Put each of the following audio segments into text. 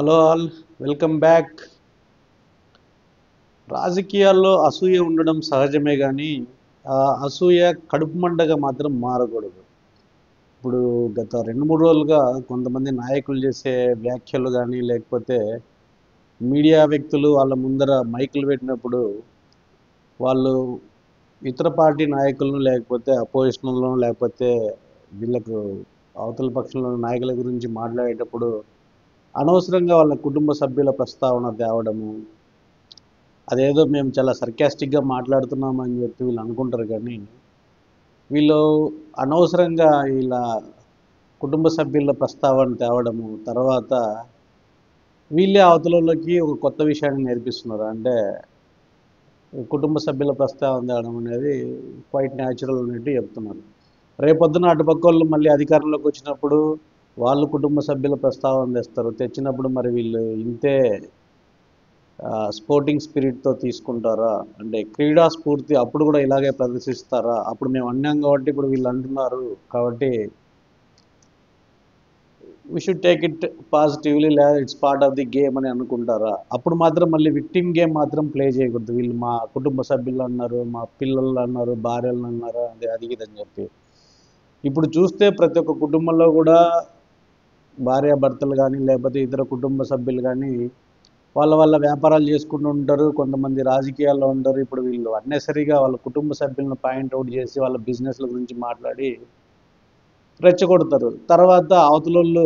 Hello all, welcome back. రాజకీయాల్లో అసూయ ఉండడం సహజమే కానీ ఆ అసూయ కడుపు మంటగా మాత్రం మారకూడదు. ఇప్పుడు గత 2-3 రోజులుగా కొంతమంది నాయకులు చేసే వ్యాఖ్యలు కానీ లేకపోతే మీడియా వ్యక్తులు వాళ్ళ ముందర మైకులు పెట్టినప్పుడు వాళ్ళు ఇతర పార్టీ నాయకులను లేకపోతే అపోజిషన్లను లేకపోతే వీళ్ళకు అవతల పక్షంలో నాయకుల గురించి మాట్లాడేటప్పుడు అనవసరంగా వాళ్ళ కుటుంబ సభ్యుల ప్రస్తావన తేవడము, అదేదో మేము చాలా సర్కాస్టిక్గా మాట్లాడుతున్నామని చెప్పి వీళ్ళు అనుకుంటారు. కానీ వీళ్ళు అనవసరంగా ఇలా కుటుంబ సభ్యుల ప్రస్తావన తేవడము, తర్వాత వీళ్ళే అవతలకి ఒక కొత్త విషయాన్ని నేర్పిస్తున్నారు. అంటే కుటుంబ సభ్యుల ప్రస్తావన తేవడం అనేది క్వైట్ న్యాచురల్ అనేది చెప్తున్నారు. రేపొద్దున అటుపక్క వాళ్ళు మళ్ళీ అధికారంలోకి వచ్చినప్పుడు వాళ్ళు కుటుంబ సభ్యుల ప్రస్తావన తెస్తారు. తెచ్చినప్పుడు మరి వీళ్ళు ఇంతే స్పోర్టింగ్ స్పిరిట్తో తీసుకుంటారా, అంటే క్రీడా స్ఫూర్తి అప్పుడు కూడా ఇలాగే ప్రదర్శిస్తారా? అప్పుడు మేము అన్నాం కాబట్టి ఇప్పుడు వీళ్ళు అంటున్నారు కాబట్టి we should take it positively, లేదా it's part of the game అని అనుకుంటారా? అప్పుడు మాత్రం మళ్ళీ విక్టిమ్ గేమ్ మాత్రం ప్లే చేయకూడదు. వీళ్ళు మా కుటుంబ సభ్యులు అన్నారు, మా పిల్లలు అన్నారు, భార్యలు అన్నారు, అది ఇదని చెప్పి. ఇప్పుడు చూస్తే ప్రతి ఒక్క కుటుంబంలో కూడా భార్యాభర్తలు కానీ లేకపోతే ఇతర కుటుంబ సభ్యులు కానీ వాళ్ళ వాళ్ళ వ్యాపారాలు చేసుకుంటూ ఉంటారు. కొంతమంది రాజకీయాల్లో ఉంటారు. ఇప్పుడు వీళ్ళు అన్నెసరీగా వాళ్ళ కుటుంబ సభ్యులను పాయింట్అవుట్ చేసి వాళ్ళ బిజినెస్ల గురించి మాట్లాడి రెచ్చగొడతారు. తర్వాత అవతలోళ్ళు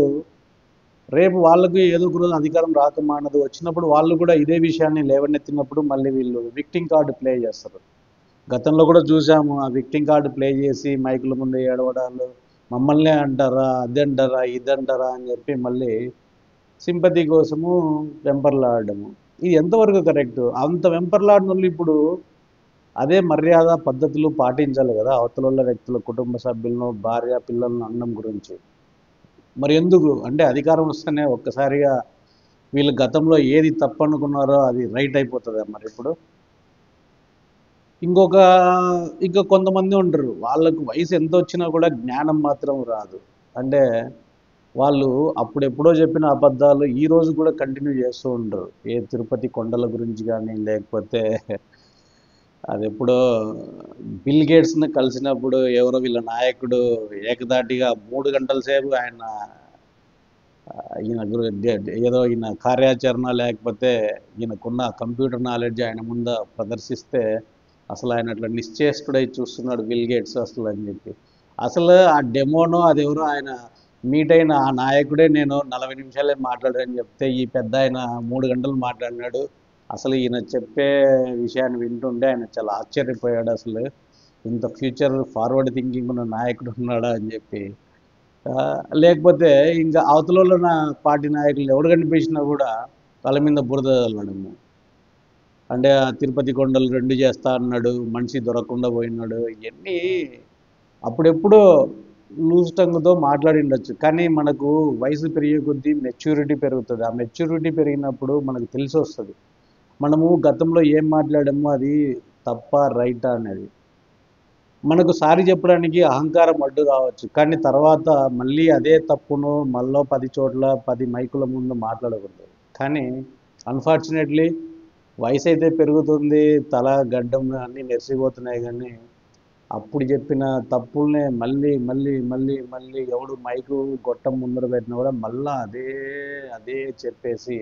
రేపు వాళ్ళకి ఏదో ఒక రోజు అధికారం రాకమానదు, వచ్చినప్పుడు వాళ్ళు కూడా ఇదే విషయాన్ని లేవనెత్తినప్పుడు మళ్ళీ వీళ్ళు విక్టింగ్ కార్డు ప్లే చేస్తారు. గతంలో కూడా చూసాము, ఆ విక్టింగ్ కార్డు ప్లే చేసి మైకుల ముందు ఏడవడాలు, మమ్మల్నే అంటారా, అది అంటారా, ఇది అంటారా అని చెప్పి మళ్ళీ సింపతి కోసము వెంపర్లాడము. ఇది ఎంతవరకు కరెక్ట్? అంత వెంపర్లాడిన వాళ్ళు ఇప్పుడు అదే మర్యాద పద్ధతులు పాటించాలి కదా అవతల వ్యక్తుల కుటుంబ సభ్యులను, భార్య పిల్లలను అన్నం గురించి. మరి ఎందుకు అంటే అధికారం వస్తేనే ఒక్కసారిగా వీళ్ళు గతంలో ఏది తప్పనుకున్నారో అది రైట్ అయిపోతుందా? మరి ఇప్పుడు ఇంకొక ఇంకా కొంతమంది ఉంటారు, వాళ్ళకు వయసు ఎంత వచ్చినా కూడా జ్ఞానం మాత్రం రాదు. అంటే వాళ్ళు అప్పుడెప్పుడో చెప్పిన అబద్ధాలు ఈ రోజు కూడా కంటిన్యూ చేస్తూ ఉంటారు. ఏ తిరుపతి కొండల గురించి కానీ లేకపోతే అది ఎప్పుడో బిల్ గేట్స్ని కలిసినప్పుడు ఎవరో వీళ్ళ నాయకుడు ఏకదాటిగా 3 గంటల సేపు ఆయన ఈయన ఏదో ఈయన కార్యాచరణ లేకపోతే ఈయనకున్న కంప్యూటర్ నాలెడ్జ్ ఆయన ముందు ప్రదర్శిస్తే అసలు ఆయన అట్లా నిశ్చేష్టుడై చూస్తున్నాడు బిల్ గేట్స్ అసలు అని చెప్పి. అసలు ఆ డెమోనో అది ఎవరో ఆయన మీట్ అయిన ఆ నాయకుడే నేను 40 నిమిషాలే మాట్లాడారని చెప్తే ఈ పెద్ద ఆయన 3 గంటలు మాట్లాడినాడు. అసలు ఈయన చెప్పే విషయాన్ని వింటుంటే ఆయన చాలా ఆశ్చర్యపోయాడు. అసలు ఇంత ఫ్యూచర్ ఫార్వర్డ్ థింకింగ్ ఉన్న నాయకుడు ఉన్నాడా అని చెప్పి. లేకపోతే ఇంకా అవతలలో నా పార్టీ నాయకులు ఎవడు కనిపించినా కూడా వాళ్ళ మీద బురద చల్లడము. అంటే ఆ తిరుపతి కొండలు 2 చేస్తా అన్నాడు, మనిషి దొరకకుండా పోయినాడు, ఇవన్నీ అప్పుడెప్పుడో లూజ్ టంగ్తో మాట్లాడిండొచ్చు. కానీ మనకు వయసు పెరిగే కొద్దీ మెచ్యూరిటీ పెరుగుతుంది. ఆ మెచ్యూరిటీ పెరిగినప్పుడు మనకు తెలిసి వస్తుంది మనము గతంలో ఏం మాట్లాడామో అది తప్ప రైటా అనేది. మనకు సారి చెప్పడానికి అహంకారం అడ్డు రావచ్చు, కానీ తర్వాత మళ్ళీ అదే తప్పును మళ్ళీ 10 చోట్ల 10 మైకుల ముందు మాట్లాడకూడదు. కానీ అన్ఫార్చునేట్లీ వయసు అయితే పెరుగుతుంది, తల గడ్డం అన్నీ నెరిసిపోతున్నాయి. కానీ అప్పుడు చెప్పిన తప్పుల్నే మళ్ళీ మళ్ళీ మళ్ళీ మళ్ళీ ఎవడు మైకు గొట్టం ముందర పెట్టినా కూడా మళ్ళా అదే అదే చెప్పేసి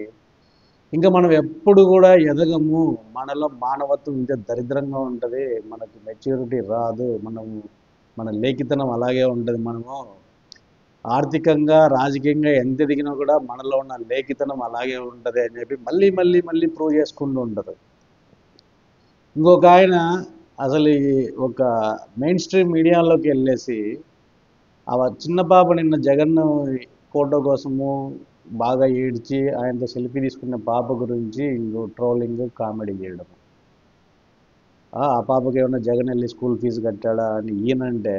ఇంకా మనం ఎప్పుడు కూడా ఎదగము. మనలో మానవత్వం ఇంకా దరిద్రంగా ఉంటుంది, మనకు మెచ్యూరిటీ రాదు, మన లేఖితనం అలాగే ఉంటుంది. మనము ఆర్థికంగా రాజకీయంగా ఎంత ఎదిగినా కూడా మనలో ఉన్న లేఖితనం అలాగే ఉంటుంది అని చెప్పి మళ్ళీ మళ్ళీ మళ్ళీ ప్రూవ్ చేసుకుంటూ ఉంటారు. ఇంకొక ఆయన అసలు ఒక మెయిన్ స్ట్రీమ్ మీడియాలోకి వెళ్ళేసి ఆ చిన్న పాప నిన్న జగన్ ఫోటో కోసము బాగా ఏడ్చి ఆయనతో సెల్ఫీ తీసుకున్న పాప గురించి ట్రోలింగ్ కామెడీ చేయడం. ఆ పాపకి ఏమన్నా జగన్ వెళ్ళి స్కూల్ ఫీజు కట్టాడా అని ఈయనంటే,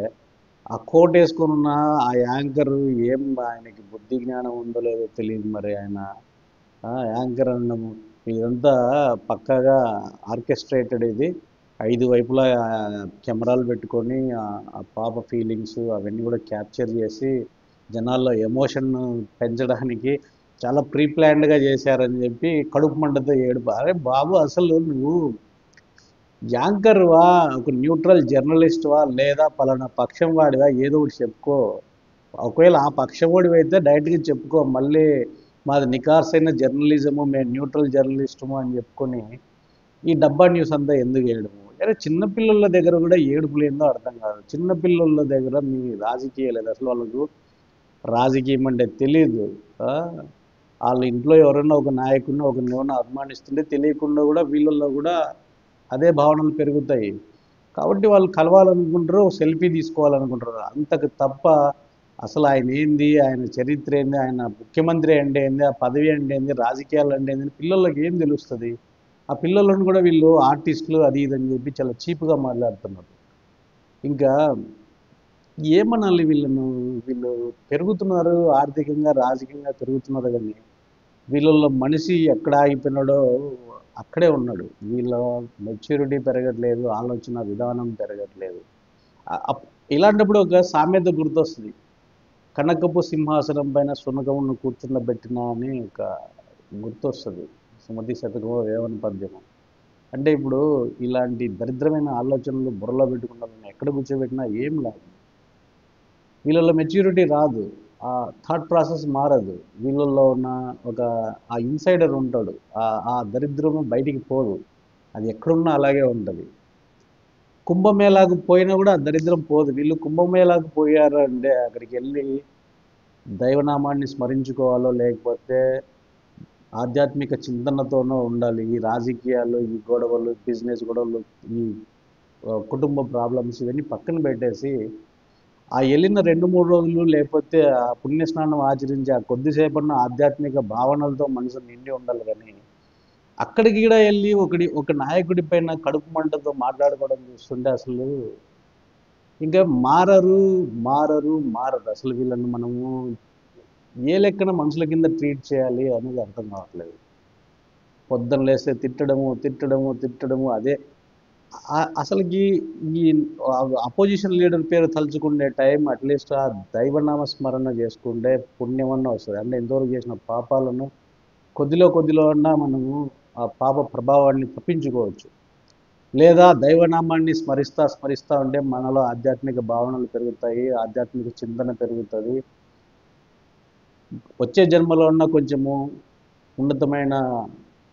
ఆ కోట్ వేసుకొని ఉన్న ఆ యాంకర్ ఏం ఆయనకి బుద్ధి జ్ఞానం ఉందో లేదో తెలియదు. మరి ఆయన యాంకర్ అన్నము ఇదంతా పక్కాగా ఆర్కెస్ట్రేటెడ్. ఇది 5 వైపులా కెమెరాలు పెట్టుకొని ఆ పాప ఫీలింగ్స్ అవన్నీ కూడా క్యాప్చర్ చేసి జనాల్లో ఎమోషన్ పెంచడానికి చాలా ప్రీ ప్లాన్డ్గా చేశారని చెప్పి కడుపు మంటతో ఏడుపు. అరే బాబు, అసలు నువ్వు యాంకర్వా, ఒక న్యూట్రల్ జర్నలిస్ట్వా, లేదా పలానా పక్షం వాడివా, ఏదో ఒకటి చెప్పుకో. ఒకవేళ ఆ పక్షం వాడివి అయితే డైరెక్ట్గా చెప్పుకో. మళ్ళీ మాది నికార్సైన జర్నలిజము, మేము న్యూట్రల్ జర్నలిస్టము అని చెప్పుకొని ఈ డబ్బా న్యూస్ అంతా ఎందుకు వేయడము? అరే చిన్నపిల్లల దగ్గర కూడా ఏడుపులు ఏందో అర్థం కాదు. చిన్నపిల్లల దగ్గర మీ రాజకీయాలు లేదు, అసలు వాళ్ళకు రాజకీయం అంటే తెలియదు. వాళ్ళ ఇంట్లో ఎవరైనా ఒక నాయకుడిని ఒక ఎవరైనా అభిమానిస్తుంటే తెలియకుండా కూడా వీళ్ళల్లో కూడా అదే భావనలు పెరుగుతాయి. కాబట్టి వాళ్ళు కలవాలనుకుంటారు, సెల్ఫీ తీసుకోవాలనుకుంటారు. అంతకు తప్ప అసలు ఆయన ఏంది, ఆయన చరిత్ర ఏంది, ఆయన ముఖ్యమంత్రి అంటే ఏంది, ఆ పదవి అంటే ఏంది, రాజకీయాలు అంటే ఏంది, పిల్లలకి ఏం తెలుస్తుంది? ఆ పిల్లలను కూడా వీళ్ళు ఆర్టిస్టులు అది ఇది అని చెప్పి చాలా చీప్గా మాట్లాడుతున్నారు. ఇంకా ఏమనాలి వీళ్ళను? వీళ్ళు పెరుగుతున్నారు, ఆర్థికంగా రాజకీయంగా పెరుగుతున్నారు, కానీ వీళ్ళల్లో మనిషి ఎక్కడ ఆగిపోయినాడో అక్కడే ఉన్నాడు. వీళ్ళ మెచ్యూరిటీ పెరగట్లేదు, ఆలోచన విధానం పెరగట్లేదు. ఇలాంటప్పుడు ఒక సామెత గుర్తొస్తుంది. కనకపు సింహాసనం పైన శునకమును కూర్చుండబెట్టిన అని ఒక గుర్తొస్తుంది. సుమతి శతకమో వేమన పద్యమో. అంటే ఇప్పుడు ఇలాంటి దరిద్రమైన ఆలోచనలు బుర్రలో పెట్టుకున్న ఎక్కడ కూర్చోబెట్టినా ఏం లాభం? వీళ్ళల్లో మెచ్యూరిటీ రాదు, ఆ థాట్ ప్రాసెస్ మారదు. వీళ్ళల్లో ఉన్న ఒక ఆ ఇన్సైడర్ ఉంటాడు, ఆ దరిద్రము బయటికి పోదు, అది ఎక్కడున్నా అలాగే ఉంటుంది. కుంభమేళాకు పోయినా కూడా ఆ దరిద్రం పోదు. వీళ్ళు కుంభమేళాకు పోయారు అంటే అక్కడికి వెళ్ళి దైవనామాన్ని స్మరించుకోవాలో లేకపోతే ఆధ్యాత్మిక చింతనతోనో ఉండాలి. ఈ రాజకీయాలు, ఈ గొడవలు, బిజినెస్ గొడవలు, ఈ కుటుంబ ప్రాబ్లమ్స్ ఇవన్నీ పక్కన పెట్టేసి ఆ వెళ్ళిన 2-3 రోజులు లేకపోతే ఆ పుణ్యస్నానం ఆచరించి ఆ కొద్దిసేపన్న ఆధ్యాత్మిక భావనలతో మనసు నిండి ఉండాలి. కానీ అక్కడికి కూడా వెళ్ళి ఒక నాయకుడి పైన కడుపు మంటతో మాట్లాడుకోవడం చూస్తుంటే అసలు ఇంకా మారరు అసలు. వీళ్ళని మనము ఏ లెక్కన మనుషుల కింద ట్రీట్ చేయాలి అనేది అర్థం కావట్లేదు. పొద్దున్న లేస్తే తిట్టడము అదే. అసలుకి ఈ అపోజిషన్ లీడర్ పేరు తలుచుకునే టైం అట్లీస్ట్ ఆ దైవనామ స్మరణ చేసుకుంటే పుణ్యమన్నా వస్తుంది. అంటే ఎంతవరకు చేసిన పాపాలను కొద్దిలో అన్నా మనము ఆ పాప ప్రభావాన్ని తప్పించుకోవచ్చు. లేదా దైవనామాన్ని స్మరిస్తా ఉంటే మనలో ఆధ్యాత్మిక భావనలు పెరుగుతాయి, ఆధ్యాత్మిక చింతన పెరుగుతుంది. వచ్చే జన్మలో ఉన్న కొంచెము ఉన్నతమైన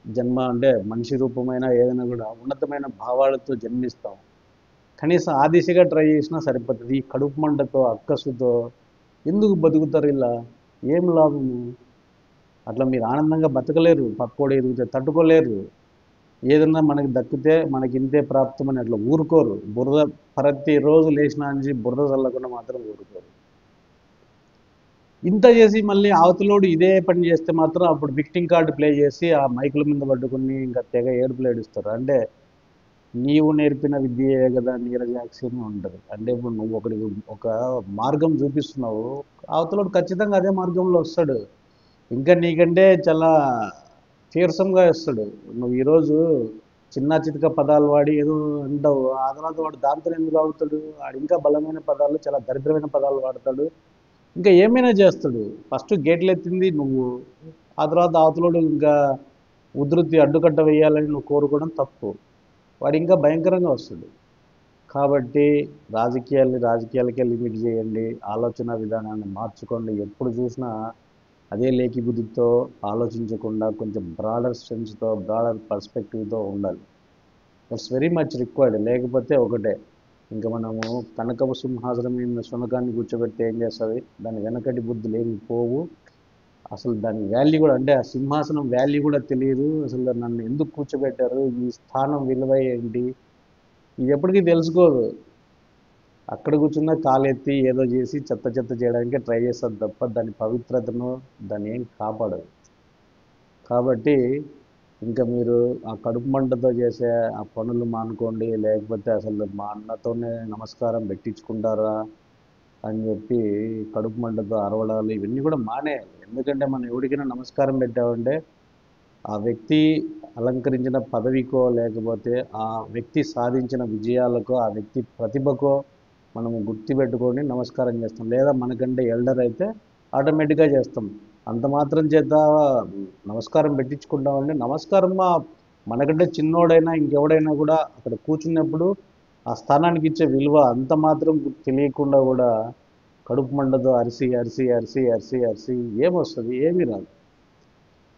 జన్మ, అంటే మనిషి రూపమైన ఏదైనా కూడా ఉన్నతమైన భావాలతో జన్మిస్తాం. కనీసం ఆ దిశగా ట్రై చేసినా సరిపోతుంది. ఈ కడుపు మంటతో అక్కసుతో ఎందుకు బతుకుతారు ఇలా? ఏం లాభము? అట్లా మీరు ఆనందంగా బతకలేరు. పక్కోడు ఎదిగితే తట్టుకోలేరు. ఏదన్నా మనకి దక్కితే మనకి ఇంతే ప్రాప్తం అని అట్లా ఊరుకోరు. బురద ప్రతిరోజు లేచినా నుంచి బురద చల్లకుండా మాత్రం ఊరుకోరు. ఇంత చేసి మళ్ళీ అవతలోడు ఇదే పని చేస్తే మాత్రం అప్పుడు విక్టింగ్ కార్డు ప్లే చేసి ఆ మైకుల మీద పట్టుకుని ఇంకా తెగ ఏడుపులు ఏడుస్తారు. అంటే నీవు నేర్పిన విద్యే కదా నీరజాక్షి అని ఉంటుంది. అంటే ఇప్పుడు నువ్వు ఒకడికి ఒక మార్గం చూపిస్తున్నావు, అవతలోడు ఖచ్చితంగా అదే మార్గంలో వస్తాడు. ఇంకా నీకంటే చాలా ఫీర్సంగా వస్తాడు. నువ్వు ఈరోజు చిన్న చితక పదాలు వాడి ఏదో అంటావు, ఆ తర్వాత వాడు దాంతో ఎందుకు అవుతాడు? వాడు ఇంకా బలమైన పదాలు, చాలా దరిద్రమైన పదాలు వాడతాడు, ఇంకా ఏమైనా చేస్తాడు. ఫస్ట్ గేట్లు ఎత్తింది నువ్వు, ఆ తర్వాత అవతలోడు ఇంకా ఉధృతి అడ్డుకట్ట వేయాలని నువ్వు కోరుకోవడం తప్పు. వాడు ఇంకా భయంకరంగా వస్తుంది. కాబట్టి రాజకీయాలకే లిమిట్ చేయండి. ఆలోచన విధానాన్ని మార్చుకోండి. ఎప్పుడు చూసినా అదే లేకి బుద్ధితో ఆలోచించకుండా కొంచెం బ్రాడర్ సెన్స్తో, బ్రాడర్ పర్స్పెక్టివ్తో ఉండాలి. That's very much required. లేకపోతే ఒకటే, ఇంకా మనము కనకపు సింహాసనం మీద శునకాన్ని కూర్చోబెడితే ఏం చేస్తుంది? దాని వెనకటి బుద్ధులు ఏమి పోవు. అసలు దాని వాల్యూ కూడా, అంటే ఆ సింహాసనం వాల్యూ కూడా తెలియదు. అసలు నన్ను ఎందుకు కూర్చోబెట్టారు, ఈ స్థానం విలువ ఏంటి, ఇది ఎప్పటికీ తెలుసుకోదు. అక్కడ కూర్చున్న కాలెత్తి ఏదో చేసి చెత్త చేయడానికి ట్రై చేస్తుంది తప్ప దాని పవిత్రతను దాన్ని ఏం కాపాడదు. కాబట్టి ఇంకా మీరు ఆ కడుపు మంటతో చేసే ఆ పనులు మానుకోండి. లేకపోతే అసలు మా అన్నతోనే నమస్కారం పెట్టించుకుంటారా అని చెప్పి కడుపు మంటతో అరవడాలు ఇవన్నీ కూడా మానేయాలి. ఎందుకంటే మనం ఎవరికైనా నమస్కారం పెట్టామంటే ఆ వ్యక్తి అలంకరించిన పదవికో లేకపోతే ఆ వ్యక్తి సాధించిన విజయాలకో ఆ వ్యక్తి ప్రతిభకో మనము గుర్తుపెట్టుకొని నమస్కారం చేస్తాం. లేదా మనకంటే ఎల్డర్ అయితే ఆటోమేటిక్గా చేస్తాం. అంత మాత్రం చేత నమస్కారం పెట్టించుకుంటామంటే నమస్కారం మనకంటే చిన్నోడైనా ఇంకెవడైనా కూడా అక్కడ కూర్చున్నప్పుడు ఆ స్థానానికి ఇచ్చే విలువ అంత మాత్రం తెలియకుండా కూడా కడుపు మంటతో అరిసి అరిసి అరిసి అరిసి అరిసి ఏమొస్తుంది? ఏమీ రాదు.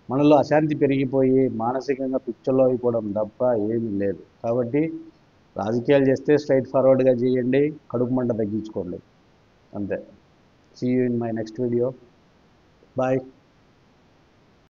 మనలో అశాంతి పెరిగిపోయి మానసికంగా పిచ్చలో అయిపోవడం తప్ప ఏమీ లేదు. కాబట్టి రాజకీయాలు చేస్తే స్ట్రైట్ ఫార్వర్డ్గా చేయండి, కడుపు మంట తగ్గించుకోండి, అంతే. See you in my next video. Bye.